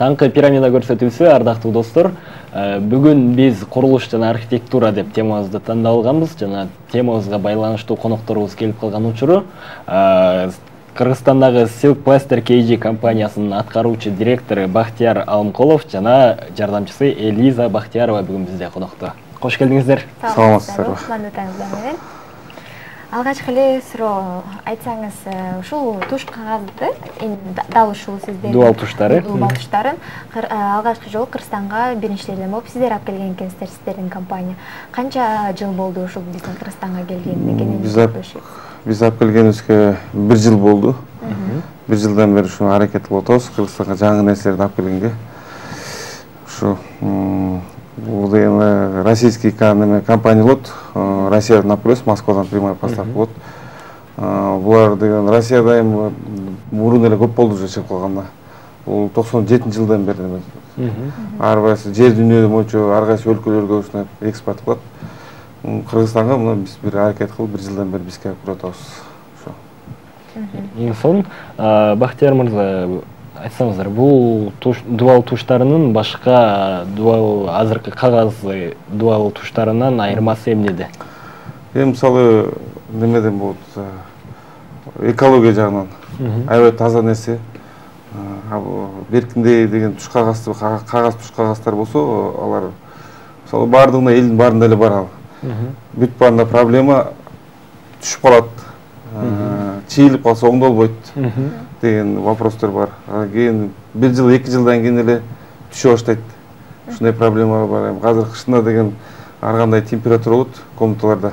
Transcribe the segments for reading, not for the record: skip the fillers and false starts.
Таңкы пирамида көрсөтүүсү, ардактуу достор. Бүгүн биз курулуш жана архитектура деп темабызды тандалганбыз. Жана темабызга байланыштуу конокторубуз келип калган учуру Кыргызстандагы Silk Plaster KG компаниясынын аткаруучу директору Бахтияр Алымкулов жана жардамчысы Элиза Бахтиярова бүгүн бизде конокто. Кош келдиңиздер. Саламатсыздарбы. Алгачкы эле суроо айтсаңыз, ушул туш кагазды, дал ушул сиздердин дуал туштары. Дуал туштарын алгачкы жолу Кыргызстанга биринчилерден болуп сиздер алып келген экенсиздер, сиздердин компания. Канча жыл болду ушул биздин Кыргызстанга келгенине? Биз алып келгенибизге 1 жыл болду. 1 жылдан бери ушуну аракет кылып атабыз, Кыргызстанга жаңы нерселерди алып келгенге. Ушу бул деген российский компания болот. Россиядан алып келебиз, Москвадан прямой поставка болот. Булар деген Россияда эми мурун эле көп болду чыгып калганда. Бул 97-жылдан бери. Ар кайсы жер дүйнө боюнча ар кайсы өлкөлөргө ушуну экспорт кылат. Кыргызстанга мына биз бир аракет кылып 1 жылдан бери бизге алып келип атабыз. Инсон Бахтияр мырза, айтсаңыздар, бул дуал туштарынын башка дуал азыркы кагаз дуал туштарынан айырмасы эмнеде? Мисалы немеден болот? Экология жагынан аябай таза нерсе. Беркиндей деген туш кагаз туш кагаздар болсо, алар мисалы бардыгына элдин баарында эле бар ал. Бүт баарында проблема түшүп калат. Чийилип калса оңдолбойт деген вопростор бар. Кийин 1 жыл, 2 жылдан кийин эле түшө баштайт. Ушундай проблема бар. Азыр кышында деген ар кандай температура болот комнаталарда.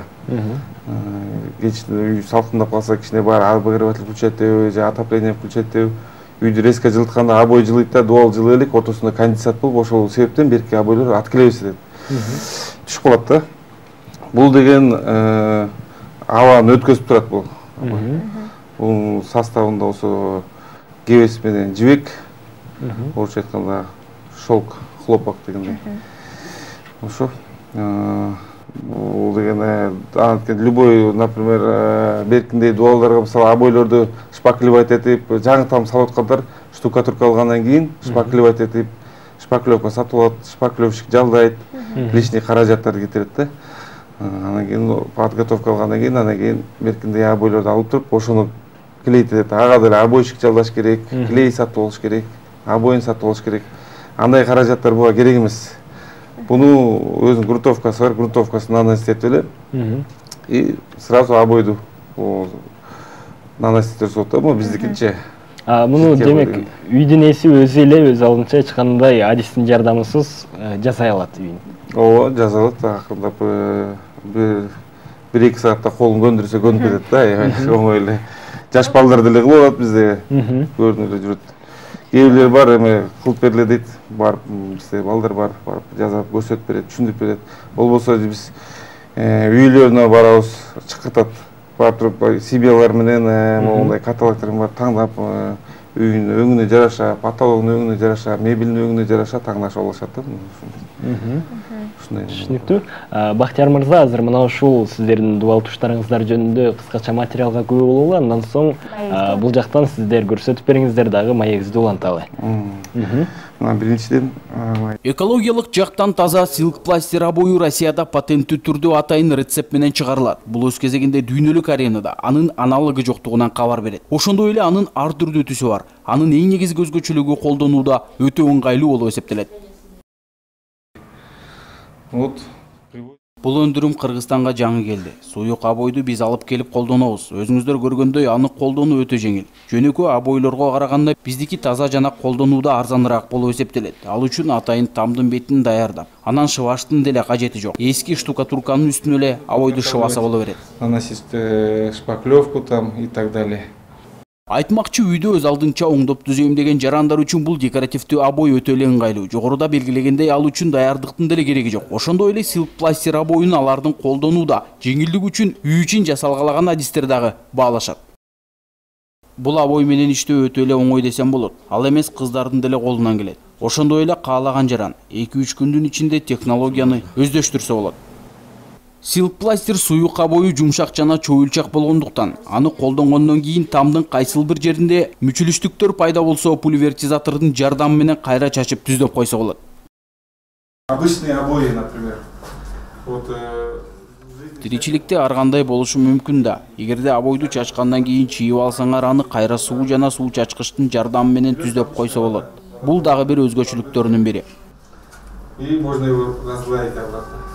Үй салкындап калса кичине бар обогреватель включать этеби же отопление включать этеби. Үйдү резко жылытканда обой жылыйт да, дуал жылый элек, ортосунда конденсат болуп, ошол себептен берки обойлор аткилей берет. Түшүп калат да. Бул деген абаны өткөзүп турат бул. Бул составында осо кебес менен жибек, орусча айтканда шелк, хлопок дегендей. Ошо бул деген любой, например, беркиндей дуалдарга мисалы обойлорду шпаклевать этип, жаңы салып аткандар штукатурка алгандан кийин шпаклевать этип, шпаклевка сатып алат, шпаклевщик жалдайт, лишний каражаттарды кетирет да. Анан кийин подготовка алгандан кийин, анан кийин беркиндей обойлорду алып туруп, ошону клеить этет. Ага деле обойщик жалдаш керек, клей сатып алыш керек, обоюн сатып алыш керек. Андай каражаттар буга керек эмес. Буну өзүнүн грунтовкасы бар, грунтовкасын нанестетип эле и сразу обойду нанестетип болот да, биздикинче. Муну демек үйдүн эси өзү эле өз алдынча эч кандай адистин жардамысыз жасай алат үйүн. Ооба, жасай алат. Акырындап 1-2 саатта колун көндүрсө көнүп кетет да, оңой эле. Жаш балдар деле кылып алат бизде, көрүнүп эле жүрөт. Кээ бирлер бар, эми кылып бергиле дейт, барып бизде балдар бар, барып жазап көрсөтүп берет, түшүндүрүп берет. Болбосо биз үйлөрүнө барабыз, чакыртат. Барып туруп сибиялар менен мондай каталогдорун бар таңдап, үйүнүн өңүнө жараша, потологунун өңүнө жараша, мебелдин өңүнө жараша таңдашып алышат да. Түшүнүктүү. Бахтияр мырза, азыр мына ушул сиздердин дуал туштарыңыздар жөнүндө кыскача материалга күбө бололу, андан соң бул жактан сиздер көрсөтүп бериңиздер дагы маегибизди уланталы. Биринчиден экологиялык жактан таза Silk Plaster обою Россияда патенттүү түрдө атайын рецепт менен чыгарылат. Бул өз кезегинде дүйнөлүк аренада анын аналогы жоктугунан кабар берет. Ошондой эле анын ар түрдүү түсү бар. Анын эң негизги өзгөчөлүгү колдонууда өтө ыңгайлуу болуп эсептелет. Бул өндүрүм Кыргызстанга жаңы келди. Суюк обойду биз алып келип колдонобуз. Өзүңүздөр көргөндөй аны колдонуу өтө жеңил. Жөнөкөй обойлорго караганда биздики таза жана колдонууда арзаныраак болуп эсептелет. Ал үчүн атайын тамдын бетин даярдап, анан шыбаштын деле кажети жок. Эски штукатурканын үстүнө эле обойду шыбаса боло берет. Наносить шпаклевку там и так далее. Айтмакчы, үйдө өз алдынча оңдоп түзөйм деген жарандар үчүн бул декоративдүү обой өтө эле ыңгайлуу. Жогоруда белгилегендей, ал үчүн даярдыктын деле кереги жок. Ошондой эле Silk Plaster обоюн алардын колдонууда жеңилдик үчүн үй үчүн жасалгалаган адистер дагы баалашат. Бул обой менен иштөө өтө эле оңой десем болот. Ал эмес кыздардын деле колунан келет. Ошондой эле каалаган жаран 2-3 күндүн ичинде технологияны өздөштүрсө болот. Silk пластир суюк абою жумшак жана чоюлчак болгондуктан, аны колдонгондон кийин тамдын кайсыл бир жеринде мүчүлүштүктөр пайда болсо пульверизатордун жардамы менен кайра чачып түздөп койсо болот. Обычные обои, например. Тиричиликте ар кандай болушу мүмкүн да. Эгерде абойду чачкандан кийин чийип алсаңар, аны кайра суу жана суу чачкычтын жардамы менен түздөп койсо болот. Бул дагы бир өзгөчөлүктөрүнүн бири. И можно его раздвоить обратно.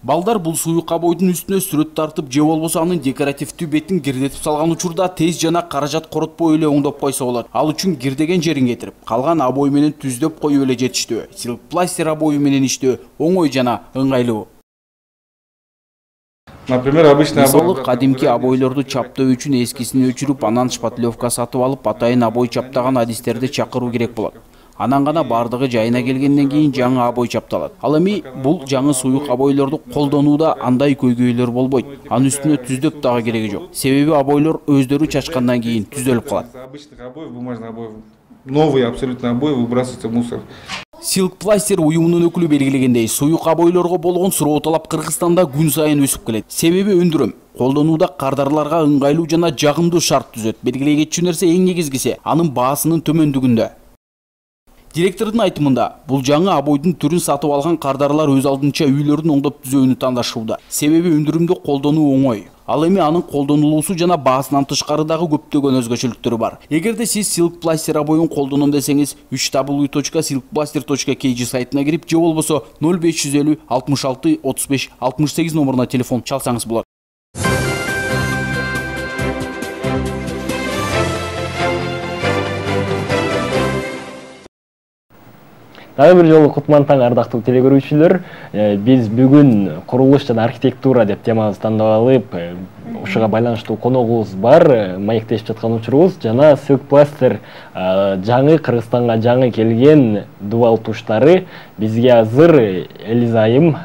Балдар бул суюк абойдун үстүнө сүрөт тартып же болбосо анын декоративдүү бетин кирдетип салган учурда тез жана каражат коротпой эле оңдоп койсо болот. Ал үчүн кирдеген жерин кетирип, калган абой менен түздөп коюп эле жетиштүү. Silk пластир абою менен иштөө оңой жана ыңгайлуу. Например, обычный обой. Мисалы, кадимки абойлорду чаптоо үчүн эскисин өчүрүп, анан шпатлевка сатып алып, атайын абой чаптаган адистерди чакыруу керек болот. Анан гана бардыгы жайына келгенден кийин жаңы абой чапталат. Ал эми бул жаңы суюк абойлорду колдонууда андай көйгөйлөр болбойт. Анын үстүнө түздөп дагы кереги жок. Себеби абойлор өздөрү чачкандан кийин түзөлүп калат. Обычных обоев, бумажный обоев, новый абсолютно обои выбрасывается в мусор. Silk пластир уюмунун өкүлү белгилегендей, суюк абойлорго болгон суроо талап Кыргызстанда күн сайын өсүп келет. Себеби өндүрөм колдонууда кардарларга ыңгайлуу жана жагымдуу шарт түзөт. Белгилей кетчү нерсе эң негизгиси анын баасынын төмөндүгүндө. Директордун айтымында, бул жаңы абойдун түрүн сатып алган кардарлар өз алдынча үйлөрүн оңдоп түзүүнү тандашууда. Себеби өндүрүмдү колдонуу оңой. Ал эми анын колдонулуусу жана баасынан тышкары дагы көптөгөн өзгөчөлүктөрү бар. Эгерде сиз Silk пластир абоюн колдоном десеңиз, www.silkplaster.kg сайтына кирип, же болбосо 0550 66 35 68 номуруна телефон чалсаңыз болот. Дагы бир жолу кутман таң ардактуу телекөрүүчүлөр, биз бүгүн курулуш жана архитектура деп темабызды тандап алып, ушуга байланыштуу коногубуз бар, маектешип жаткан учурубуз жана Silk пластир жаңы Кыргызстанга жаңы келген дубал туштары бизге азыр Элиза айым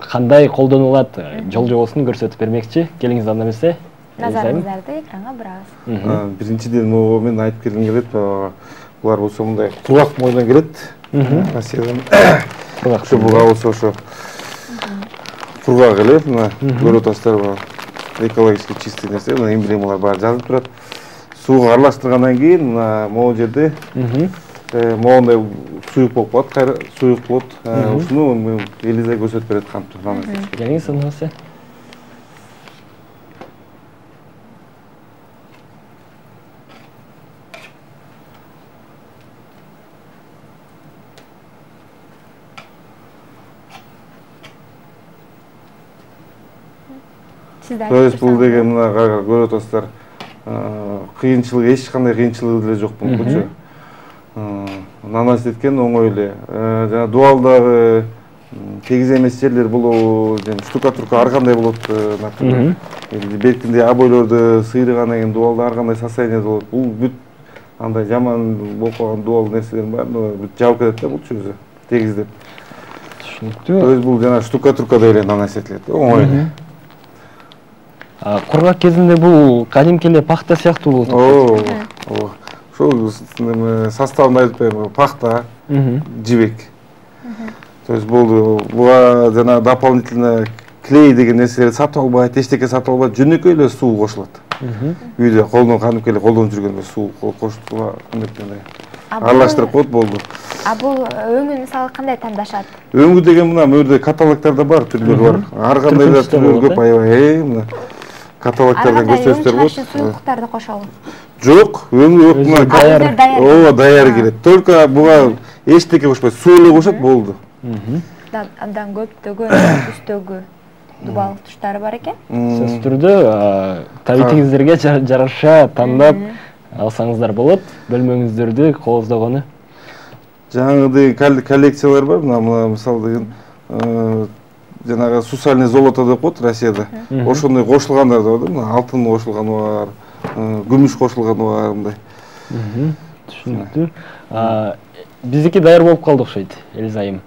кандай колдонулат жол жобосун көрсөтүп бермекчи. Келиңиз анда эмесе. Назарыңыздарды экранга бурабыз. Биринчиден мен айтып келгим келет, булар болсо мындай кургак мойдон келет. Россиядан ошо буга болсо ошо кургак эле, мына көрүп атасыздар, экологически чистый нерсе, мына эмблемалар баары жазылып турат. Сууга аралаштыргандан кийин мына могу жерде могундай суюк болуп калат, кайра суюк болот. Ушуну Элиза көрсөтүп берет кантип. Келиңиз анда эмесе. То есть бул деген мына көрүп атасыздар, кыйынчылыгы эч кандай кыйынчылыгы деле жок болчу. Нанас эткен оңой эле. Жана дубалдагы тегиз эмес жерлер бул штукатурка ар кандай болот, например. Бетинде обойлорду сыйрыгандан кийин дубалда ар кандай состояние болот. Бул бүт андай жаман болуп калган дубал нерселердин баарын бүт жабып кетет да булчу өзү тегиздеп. Түшүнүктүү. То есть бул жана штукатурка деп эле нанас этилет, оңой эле. Кургак кезинде бул кадимки эле пахта сыяктуу болот. Ошол составын айтып берем, пахта, жибек. То есть буга жана дополнительно клей деген нерселерди сатып албайт, эчтеке сатып албайт, жөнөкөй эле суу кошулат. Үйдө кадимки эле колдонуп жүргөндө суу кошуп аралаштырып коет болду. А бул өңүн мисалы кандай тандашат? Өңү деген мына мөрдө каталогдордо бар, түрлөрү бар. Ар кандай да түрлөр көп, аябай, мына каталогдордон көрсөтүштөр болот. Суюктарды кошобу? Жок, өңү даяр келет. Только буга эчтеке кошпойт, суу эле кошот болду. Андан көптөгөн үстөгү дубал туштары бар экен. Сөзсүз түрдө табитиңиздерге жараша тандап алсаңыздар болот, бөлмөңүздөрдү кооздогону. Жаңыдай коллекциялар бар, мына мисалы деген жанагы сусальный золото деп коет Россияда. Ошондой кошулгандар да бар, мына алтын кошулганы бар, күмүш кошулганы бар мындай. Түшүнүктүү. Биздики даяр болуп калды окшойт, Элиза айым.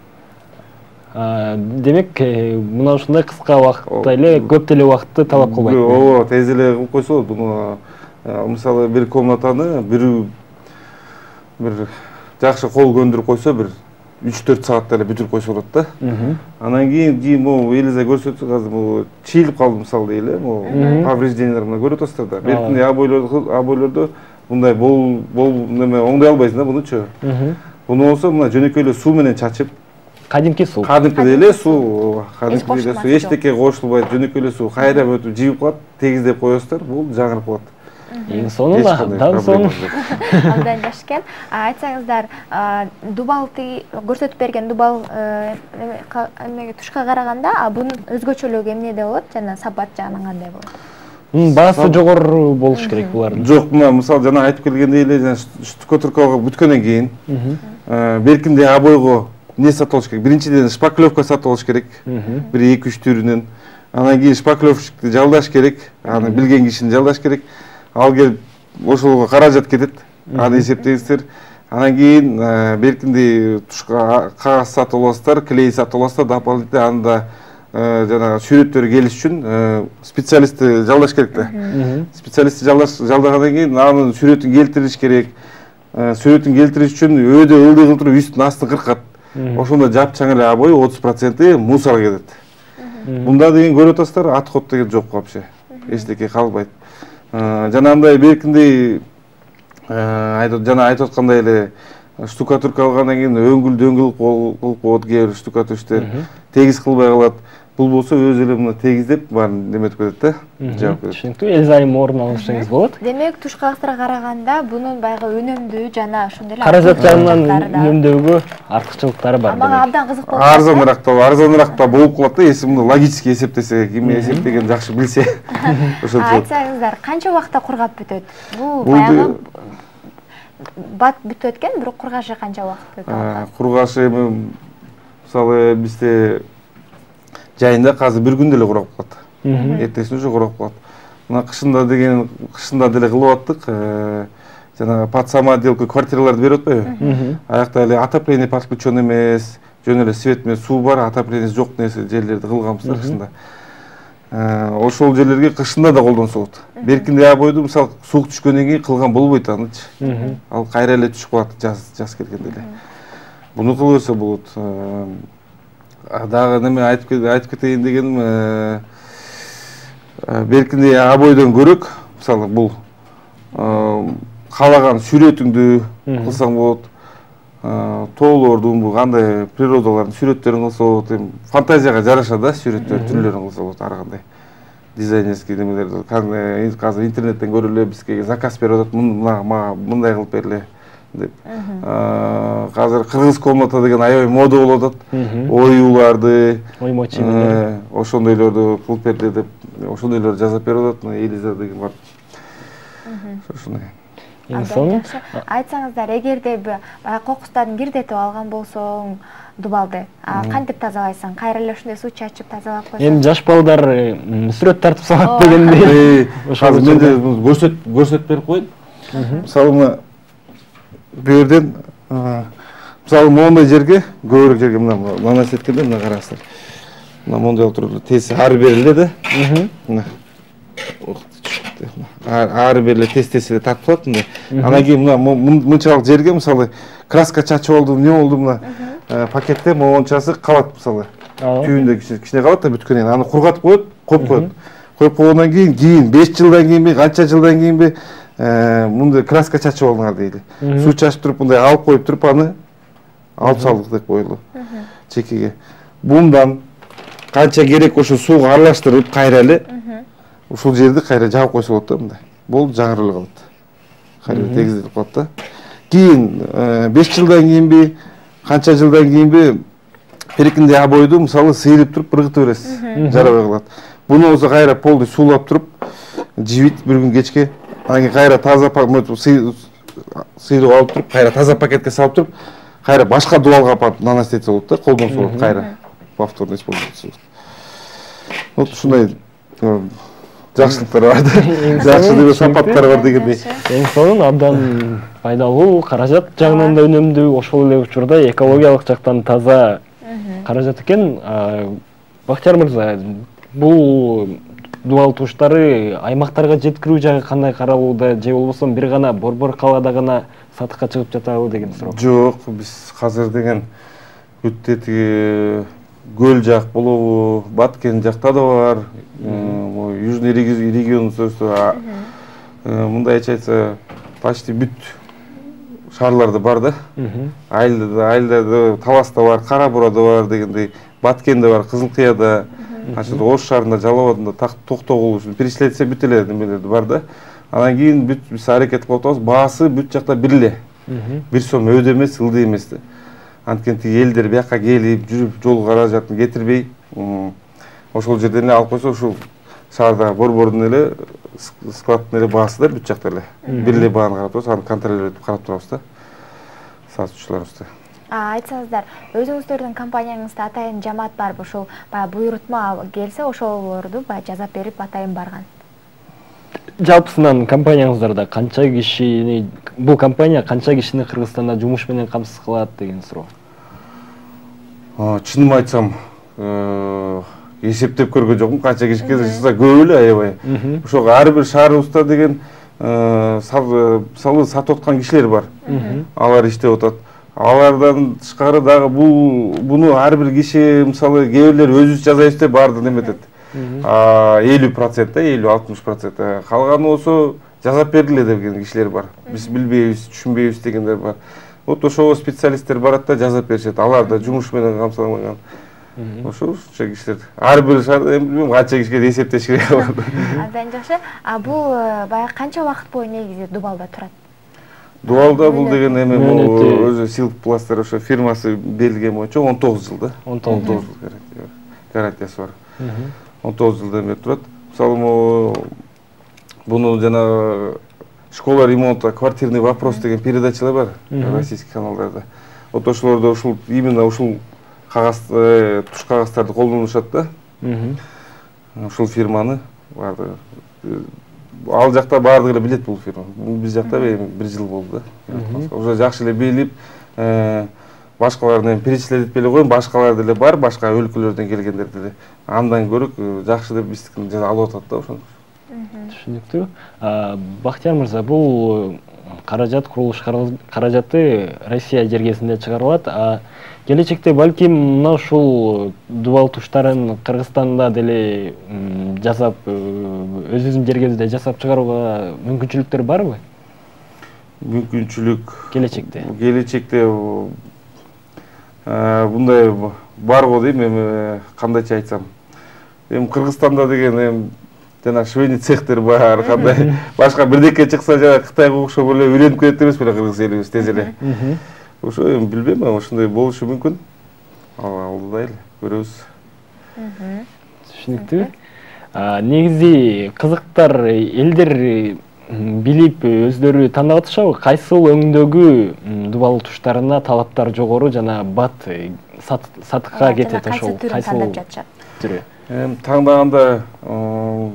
Демек, мына ушундай кыска убакытта эле көп деле убакытты талап кылбайт. Ооба, тез эле кылып койсо болот. Буну мисалы бир комнатаны бир жакшы кол көндүрүп койсо, бир 3-4 саатта эле бүтүрүп койсо болот да. Анан кийин могу элизе көрсөтсө азыр могу чийилип калды мисалы дейли, могу повреждениялар мына көрүп атасыздар да. Беркинде абойлордо мындай неме оңдой албайсың да бунучу. Буну болсо мына жөнөкөй эле суу менен чачып, кадимки суу. Кадимки эле суу, эчтеке кошулбайт, жөнөкөй эле суу кайра өтүп жийип калат, тегиздеп коесуздар, бул жаңырып калат. Эң сонун абдан сонун. Абдан жакшы экен. Айтсаңыздар, дубалды көрсөтүп берген дубал тушка караганда, бунун өзгөчөлүгү эмнеде болот жана сапат жагынан кандай болот? Баасы жогору болуш керек булардын. Жок, мисалы жана айтып келгендей эле, штукатуркага бүткөндөн кийин беркинде обойго не сатып алыш керек? Биринчиден шпаклевка сатып алыш керек. Бир 2-3 түрүнөн. Анан кийин шпаклевщикти жалдаш керек. Аны билген кишини жалдаш керек. Ал келип ошолго каражат кетет. Аны эсептеңиздер. Анан кийин беркинде тушка кагаз сатып аласыздар, клей сатып аласыздар, дополнительно анда жана сүрөттөр келиш үчүн специалистти жалдаш керек да. Специалистти жалдагандан кийин анын сүрөтүн келтириш керек. Сүрөтүн келтириш үчүн өйдө ылдый кылып туруп үстүн астын кыркат. Ошондо жапчаң эле обой 30% мусор кетет. Мында деген көрүп атасыздар, отход деген жок вообще. Эчтеке калбайт. Жана андай беркиндей жана айтып аткандай эле штукатурка алгандан кийин өңгүл кылып коет кээ бир штукатурщиктер, тегиз кылбай калат. Бул болсо өзү эле мына тегиздеп баарын неметип кетет да, жаап кетет. Түшүнүктүү, эз айым орун алышыңыз болот. Демек, туш кагаздарга караганда бунун баягы өнөмдүү жана ошондой эле каражат жагынан үнөмдөөгө артыкчылыктары бар. Мага абдан кызык болот. Арзаныраак да болуп калат да, эси муну логически эсептесе, ким эсептеген жакшы билсе. Айтсаңыздар, канча убакытта кургап бүтөт? Бул баягы бат бүтүп өткөн, бирок кургашы канча убакыт өтөт? Кургашы эми мисалы бизде жайында азыр бир күндө эле курап калат. Эртесин уже курап калат. Мына кышында деле кылып аттык. Жана под самоотделка квартираларды берип атпайбы? Аякта эле отопление подключен эмес, жөн эле свет менен суу бар, отопление жок нерсе жерлерди кылганбыздар кышында. Ошол жерлерге кышында да колдонсо болот. Беркинде обойду мисалы суук түшкөндөн кийин кылган болбойт анычы. Ал кайра эле түшүп калат жаз келгенде эле. Буну кылып берсе болот. Дагы неме айтып кетейин дегеним, беркинде обойдон көрөк, мисалы бул каалаган сүрөтүңдү кылсаң болот, тоолордун кандай природалардын сүрөттөрүн кылса болот, фантазияга жараша да сүрөттөр түрлөрүн кылса болот, ар кандай дизайнерский немелерди. Азыр интернеттен көрүп эле бизге заказ берип атат, мага мындай кылып бергиле деп. Азыр кыргыз комната деген аябай мода болуп атат. Оюуларды, ошондойлорду кылып бергиле деп, ошондойлорду жасап берип атат. Элиза деген бар. Ошондой. Айтсаңыздар, эгерде кокустарын кирдетип алган болсоң дубалды, кантип тазалайсың? Кайра эле ошондой суу чачып тазалап койсоң? Эми жаш балдар сүрөт тартып салат дегендей. Азыр менде көрсөтүп берип коеюн. Мисалы мына бу жерден мисалы моундай жерге, көбүрөөк жерге мына нанас эткенде мына караңыздар. Мына моундай болуп туруп теси ары бери эле да. Мына ары бери эле тез эле тартылат мындай. Анан кийин мына мынчалык жерге мисалы краска чачып болду, эмне болду мына пакетте моунчасы калат мисалы. Түйүндө кичине калат да бүткөндөн кийин аны кургатып коет, коюп коет. Коюп койгондон кийин 5 жылдан кийинби, канча жылдан кийинби мындай краска чачып алдыңар дейли. Суу чачып туруп мындай алып коюп туруп аны алып салдык деп коелу чекеге. Бундан канча керек ошо сууга аралаштырып кайра эле ушул жерди кайра жаап койсо болот да мындай. Болду, жаңырып эле калат. Кайра тегизделип калат да. Кийин 5 жылдан кийинби, канча жылдан кийинби беркинде обойду мисалы сыйрып туруп ыргытып бересиз. Жарабай калат. Буну болсо кайра полдой суулап туруп жибит бир күн кечке. Анан кийин кайра таза сыйрып алып туруп, кайра таза пакетке салып туруп, кайра башка дубалга апарып нанастетсе болот да, колдонсо болот, кайра повторно использоваться болот. Вот ушундай жакшылыктар бар да. Жакшы деген сапаттар бар дегендей. Эң сонун, абдан пайдалуу, каражат жагынан да өнөмдүү, ошол эле учурда экологиялык жактан таза каражат экен. Бактияр мырза, бул дубал туштары аймактарга жеткирүү жагы кандай каралууда, же болбосо бир гана Борбор калаада гана сатыкка чыгып жатабы деген суроо. Жок, биз азыр деген бүт тиги көл жак болобу, Баткен жакта да бар, Южный регион сөзсүз мындай айтса почти бүт шаарларда бар да. Айылда Таласта бар, Кара Бурада бар дегендей, Баткенде бар, Кызылкыяда, анча Ош шаарында, Жалал абадында токтогул үчүн перечислетсе бүт эле немелерди бар да. Анан кийин бүт биз аракет кылып атабыз, баасы бүт жакта бир эле. Бир сом өйдө эмес, ылдый эмес да. Анткени тиги элдер бияка келип, жүрүп, жол каражатын кетирбей, ошол жерден эле алып койсо, ушул шаарда борбордун эле складтын эле баасы да бүт жакта эле. Бир эле бааны карап турабыз, аны контролдеп карап турабыз да. Сатуучуларыбызды. Айтсаңыздар, өзүңүздөрдүн компанияңызда атайын жамаат барбы? Ошол баягы буйрутма келсе, ошолорду баягы жазап берип атайын барган. Жалпысынан компанияңыздарда канча кишини, бул компания канча кишини Кыргызстанда жумуш менен камсыз кылат деген суроо. Чынын айтсам, эсептеп көргөн жокмун, канча киши келсе көп эле аябай. Ошого ар бир шаарыбызда деген салы сатып аткан кишилер бар. Алар иштеп атат. Алардан тышкары дагы буну ар бир киши, мисалы, кээ бирлер өзүбүз жазайбыз деп баарды неметет. 50%, 50-60%. Калганы болсо жазап бергиле деген кишилер бар. Биз билбейбиз, түшүнбейбиз дегендер бар. Вот ошого специалисттер барат да жазап беришет. Алар да жумуш менен камсызланган. Ошо кишилер ар бир шаарда билбейм канча кишиге эсептеш керек. Абдан жакшы. Бул баягы канча убакыт бою негизи Дубалда турат? Дубалда бул деген эме өзү Silk Plaster ошо фирмасы белгилеген боюнча 19 жыл да. 19 жыл гарантиясы бар. 19 жылдан бери турат. Мисалы, буну жана школа ремонта, квартирный вопрос деген передачалар бар российский каналдарда. Вот ошолордо ушул именно ушул кагаз, туш кагыздарды колдонушат да. Ушул фирманы барды. Ал жакта баардыгы эле билет бул фирма. Биз жакта бир жыл болду да. Уже жакшы эле билип, башкаларын перечислеп этпей эле коеюн, башкалар деле бар, башка өлкөлөрдөн келгендер деле. Андан көрүп жакшы деп биздикин алып атат да ошону. Түшүнүктүү. Бактияр мырза, бул каражат, курулуш каражаты Россия жергесинде чыгарылат. Келечекте балким мына ушул дубал туштарын Кыргызстанда деле жасап, өзүбүздүн жергебизде жасап чыгарууга мүмкүнчүлүктөр барбы? Мүмкүнчүлүк келечекте. Келечекте мындай бар го дейм, эми кандайча айтсам. Эми Кыргызстанда деген жана швейный цехтер бар, кандай башка бирдеке чыкса жана Кытайга окшоп эле үйрөнүп кетет эмес беле кыргыз элибиз тез эле. Ошо эми билбейм, ошондой болушу мүмкүн. Алдыда эле көрөбүз. Түшүнүктүү. Негизи кызыктар элдер билип өздөрү тандап атышабы? Кайсыл өңдөгү дубал туштарына талаптар жогору жана бат сатыкка кетет ошол? Кайсыл түрү? Таңдаганда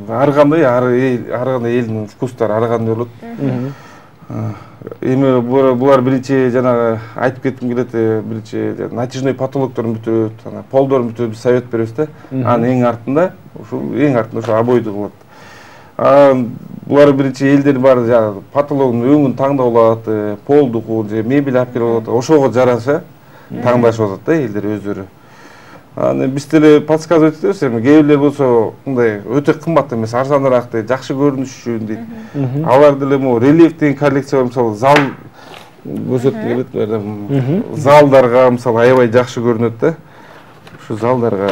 ар кандай элдин вкустары ар кандай болот. Эми булар биринчи жана айтып кетким келет, биринчи натяжной потолокторун бүтүрөт, полдорун бүтүрөт, биз совет беребиз да. Анын эң артында ошо обойду кылат. Булар биринчи элдер бар, потологдун өңүн таңдап алат, полдуку же мебель алып келип алат. Ошого жараша таңдашып атат да элдер өздөрү. Биз деле подсказывать этебиз, эми кээ бирлер болсо мындай өтө кымбат эмес, арзаныраак дейт, жакшы көрүнүш үчүн дейт. Алар деле рельеф деген коллекция бар, мисалы зал көрсөткүм келет, залдарга мисалы аябай жакшы көрүнөт да. Ушу залдарга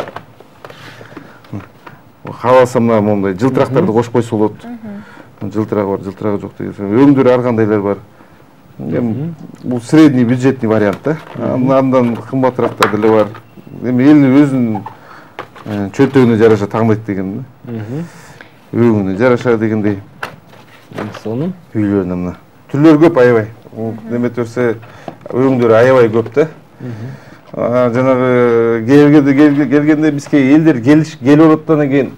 кааласам мындай жылтырактарды кошуп койсо болот. Жылтырак бар, жылтырагы жок деген. Өңдөр ар кандайлар бар. Эми бул средний бюджетный вариант да. Андан кымбатыраактар деле бар. Эми эл өзүнүн чөнтөгүнө жараша таңдайт деген да. Өңүнө жараша дегендей. Сонун үйлөрүнө мына. Түрлөр көп аябай. Немет берсе өңдөр аябай көп да. Жанагы келгенде бизге элдер келип ататтан кийин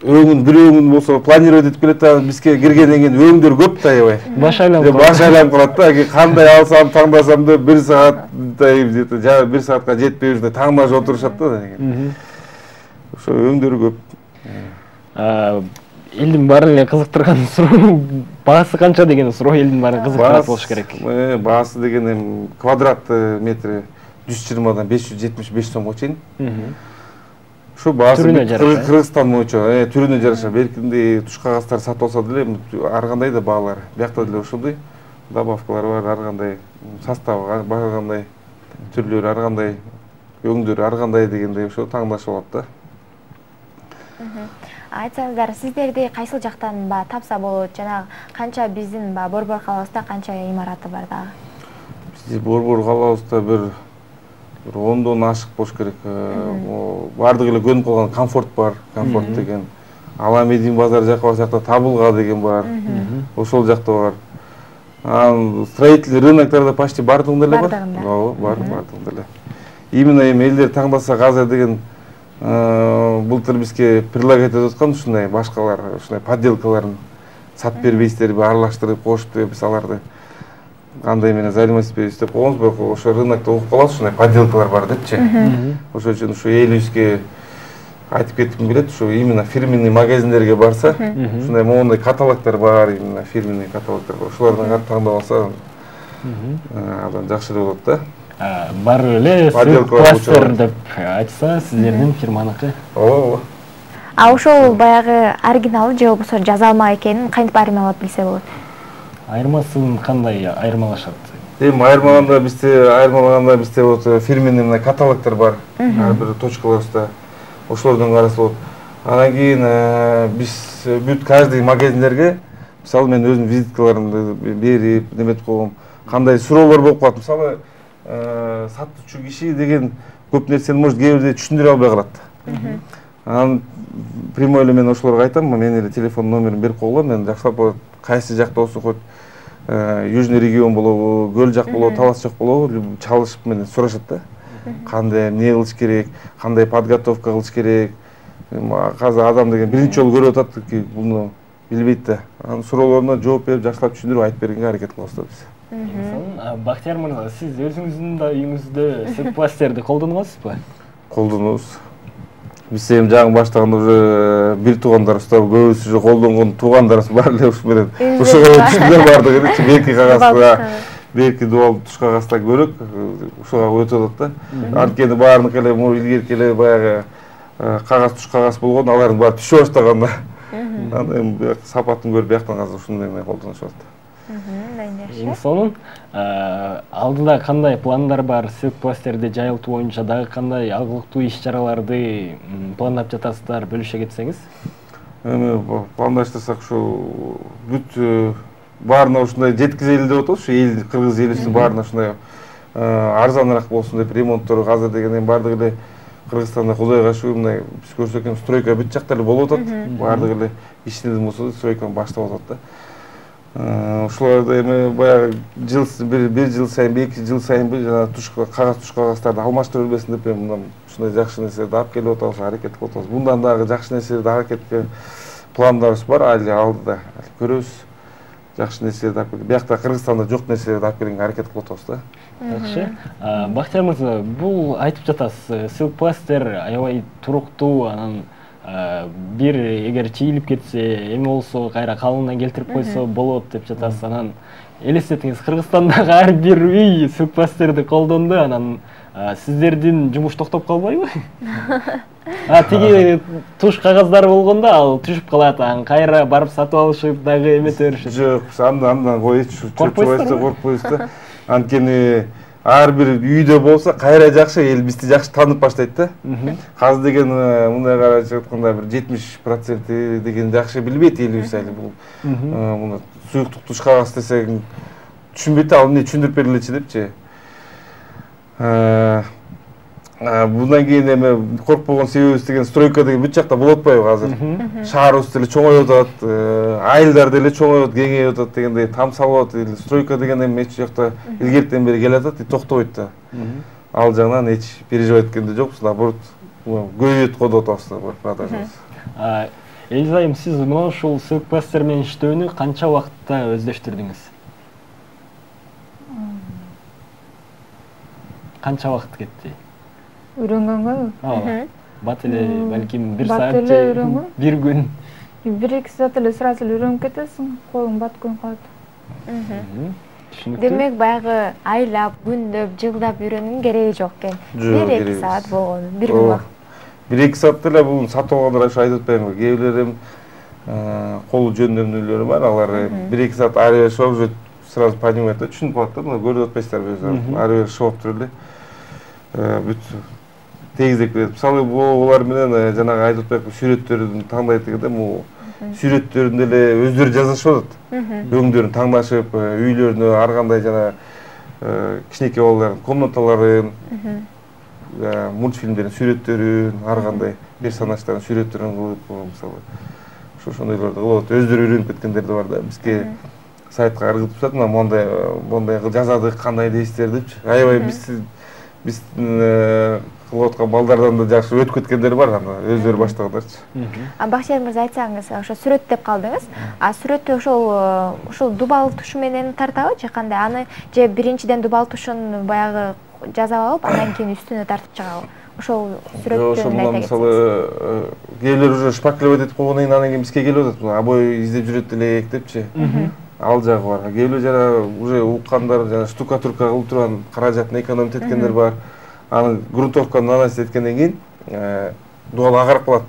бир өңүн болсо планировать этип келет да, бизге киргенден кийин өңдөр көп да аябай. Баш айланып калат да, кандай алсам, таңдасам деп 1 сааттай, жана 1 саатка жетпей жүрүп таңдашып отурушат да. Ошо өңдөр көп. Элдин баарын эле кызыктырган суроо, баасы канча деген суроо элдин баарын кызыктырат болуш керек. Баасы деген квадрат метри 120-дан 575 сомго чейин. Ошо баасы Кыргызстан боюнча түрүнө жараша беркинде туш кагаздар сатып алса деле ар кандай да баалар. Биякта деле ошондой добавкалар бар, ар кандай составы, ар кандай түрлөрү, ар кандай өңдөрү, ар кандай дегендей ошо таңдашып алат да. Айтсаңыздар, сиздерди кайсыл жактан тапса болот? Жана канча биздин Борбор калабызда канча имараты бар дагы? Бизде Борбор калабызда бир 10дон ашык болуш керек. Бардыгы эле көнүп калган Комфорт бар, Комфорт деген. Аламедин базар жакы жакта Табылга деген бар. Ошол жакта бар. Строительный рыноктарда почти бардыгында эле бар. Ооба, бардыгында эле. Именно элдер таңдаса газа деген былтыр бизге предлагать этип аткан ушундай башкалар, ушундай подделкаларын сатып бербейсиздерби, аралаштырып кошуп деп биз аларды кандай менен взаимодействие деп коебуз, бирок ошо рынокто угуп калабыз, ушундай подделкалар бар депчи. Ошол үчүн ушу элибизге айтып кетким келет, ушу именно фирменный магазиндерге барса, ушундай моундай каталогдор бар, именно фирменный каталогдор бар. Ошолордон таңдап алса абдан жакшыраак болот да. Бар эле пластер деп айтса сиздердин фирманыкы. Ооба. Ошол баягы оригиналы же болбосо жазалма экенин кантип айырмалап билсе болот? Айырмасын кандай айырмалашат? Айырмалаганда бизде вот фирменный каталогдор бар. Ар бир точкаларыбызда ошолордон караса болот. Анан кийин биз бүт каждый магазиндерге мисалы мен өзүмдүн визиткаларымды берип, неметип коем. Кандай суроолор болуп калат. Мисалы сатуучу киши деген көп нерсени может кээ бирде түшүндүрө албай калат. Анан прямой эле мен ошолорго айтам, мен эле телефон номерин берип койгула, мен жакшылап кайсы жакта болсо хоть Южный регион болобу, Көл жак болобу, Талас жак болобу, чалышып менен сурашат да. Кандай эмне кылыш керек, кандай подготовка кылыш керек. Азыр адам деген биринчи жолу көрүп атат, буну билбейт да. Анын суроолоруна жооп берип, жакшылап түшүндүрүп айтып бергенге аракет кылабыз да биз. Бактияр мырза, сиз өзүңүздүн да үйүңүздө сырпластерди колдоносузбу? Колдонобуз. Биз эми жаңы баштаганда уже бир туугандарыбыз да көбүсү уже колдонгон туугандарыбыз бар эле ушу менен. Ошого түшүндөр бардык эле, берки кагазда, берки дубал туш кагазда көрөк, ушуга өтүп атат да. Анткени баарыныкы эле илгерки эле баягы кагаз туш кагаз болгон, алардын баары түшө баштаган да. Анан сапатын көрүп бияктан азыр ушундай менен колдонушуп атат. Сонун алдыда кандай пландар бар? Сырпластерди жайылтуу боюнча дагы кандай алгылыктуу иш-чараларды пландап жатасыздар, бөлүшө кетсеңиз? Эми пландаштырсак ушу бүт баарына ушундай жеткизели деп атабыз, ушу эл кыргыз элибиздин баарына ушундай арзаныраак болсун деп ремонттор азыр дегенден бардыгы эле Кыргызстанда Кудайга шүгүр мындай биз көрсөткен стройка бүт жакта эле болуп атат. Бардыгы эле ишчилердин болсо да стройканы баштап атат да. Ушуларда эми баягы бир жыл сайын, 2 жыл сайын жана туш кагаздарды алмаштырып бербесин деп мындан ушундай жакшы нерселерди алып келип атабыз, аракет кылып атабыз. Мындан дагы жакшы нерселерди аракетке пландарыбыз бар, али алдыда көрөбүз. Жакшы нерселерди алып келип, биякта Кыргызстанда жок нерселерди алып келгенге аракет кылып атабыз да. Жакшы. Бактияр мырза, бул айтып жатасыз, сырпластер аябай туруктуу, анан бир эгер чийилип кетсе, эми болсо кайра калыбына келтирип койсо болот деп жатасыз. Анан элестетиңиз, Кыргызстандагы ар бир үй сырпластерди колдонду, анан сиздердин жумуш токтоп калбайбы? Тиги туш кагаздар болгондо ал түшүп калат, анан кайра барып сатып алышып дагы эмете беришет. Жок, андан койчу, коркпойсуз да. Анткени ар бир үйдө болсо кайра жакшы, эл бизди жакшы таанып баштайт да. Казыр деген мындай карачы айтканда бир 70% деген жакшы билбейт элибиз али бул. Муну суюктук туш кагаз десең түшүнбөйт, ал эмне түшүндүрүп бергилечи депчи. Bundan keyin эми коркпогон себебибиз деген стройка деген бүт жакта болуп атпайбы азыр? Шаарыбыз деле чоңоюп атат, айылдар деле чоңоюп, кеңейип атат дегендей там салып атат. Стройка деген эми эч жакта илгертен бери келе атат, токтобойт да. Ал жагынан эч переживать эткенде жокпуз, наоборот, көбөйөт го деп атабыз да продажабыз. Элизайым, сиз мына ушул сырпластер менен иштөөнү канча убакытта өздөштүрдүңүз? Канча убакыт кетти? Үйрөнгөнгө? Бат эле балким 1 саат же 1 күн. 1-2 саат эле сразу эле үйрөнүп кетесиң, колуң бат көйүп калат. Түшүнүктүү. Демек баягы айлап, күндөп, жылдап үйрөнүүнүн кереги жок экен. Жок, 1-2 кереги саат эмес. болгону, бир күн убакыт. 1-2 саатта эле бул сатып алгандар ошо айтып атпаймынбы? Кээ бирлер колу жөндөмдүүлөрү бар, алар 1-2 саат ары бери шоп уже сразу понимает да, түшүнүп калат да, мына көрүп атпайсыздарбы өзү ары бери шоп туруп эле бүт тегизек берет. Мисалы булар менен жанагы айтып атпайбы, сүрөттөрүн тандайт дегенде, бул сүрөттөрүндө эле өздөрү жазышып атат. Өңдөрүн таңдашып, үйлөрүнө ар кандай жана кичинекей балалардын комнаталарын, мультфильмдердин сүрөттөрүн, ар кандай персонаждардын сүрөттөрүн кылып, мисалы ошондойлорду кылып атат. Өздөрү үйрөнүп кеткендер да бар да. Бизге сайтка ыргытып атат, мына мондай жазадык, кандай дейсиздер депчи. Аябай биздин кылып аткан балдардан да жакшы өтүп кеткендер бар, анда өздөрү баштагандарчы. Бахтияр мырза, айтсаңыз, ошо сүрөт деп калдыңыз. Сүрөттү ошол дубал тушу менен тартабы же кандай? Аны же биринчиден дубал тушун баягы жазап алып, андан кийин үстүнө тартып чыгабы? Ошол сүрөттөн айта кетсеңиз. Мисалы, кээбилер уже шпаклевать этип койгондон кийин анан кийин бизге келип атат. Обой издеп жүрөт элек депчи. Ал жагы бар. Кээбилер жана уже уккандар, жана штукатурка кылып турган каражатын экономить эткендер бар. Аны грунтовканы наносить эткенден кийин дубал агарып калат.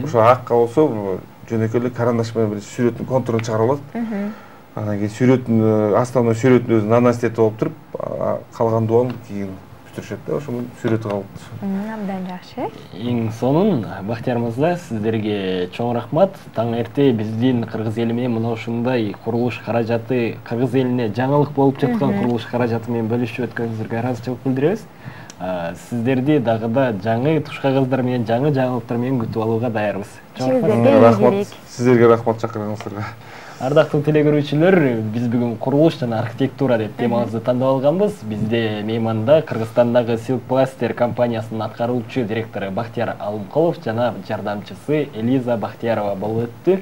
Ошо акка болсо жөнөкөй эле карандаш менен бир сүрөттүн контурун чыгарып алат. Анан кийин сүрөттүн основной сүрөттүн өзүн наносить этип алып туруп, калган дубалын кийин бүтүрүшөт да, ошо сүрөтү калат. Абдан жакшы. Эң сонун Бахтияр мырза, сиздерге чоң рахмат. Таң эрте биздин кыргыз эли менен мына ушундай курулуш каражаты, кыргыз элине жаңылык болуп жаткан курулуш каражаты менен бөлүшүп өткөнүңүзгө ыраазычылык билдиребиз. Сиздерди дагы да жаңы туш кагаздар менен, жаңы жаңылыктар менен күтүп алууга даярбыз. Рахмат. Сиздерге рахмат чакырганыңыздарга. Ардактуу телекөрүүчүлөр, биз бүгүн курулуш жана архитектура деп темабызды тандап алганбыз. Бизде мейманда Кыргызстандагы Silkplaster компаниясынын аткаруучу директору Бахтияр Алымкулов жана жардамчысы Элиза Бахтиярова болуп өттү.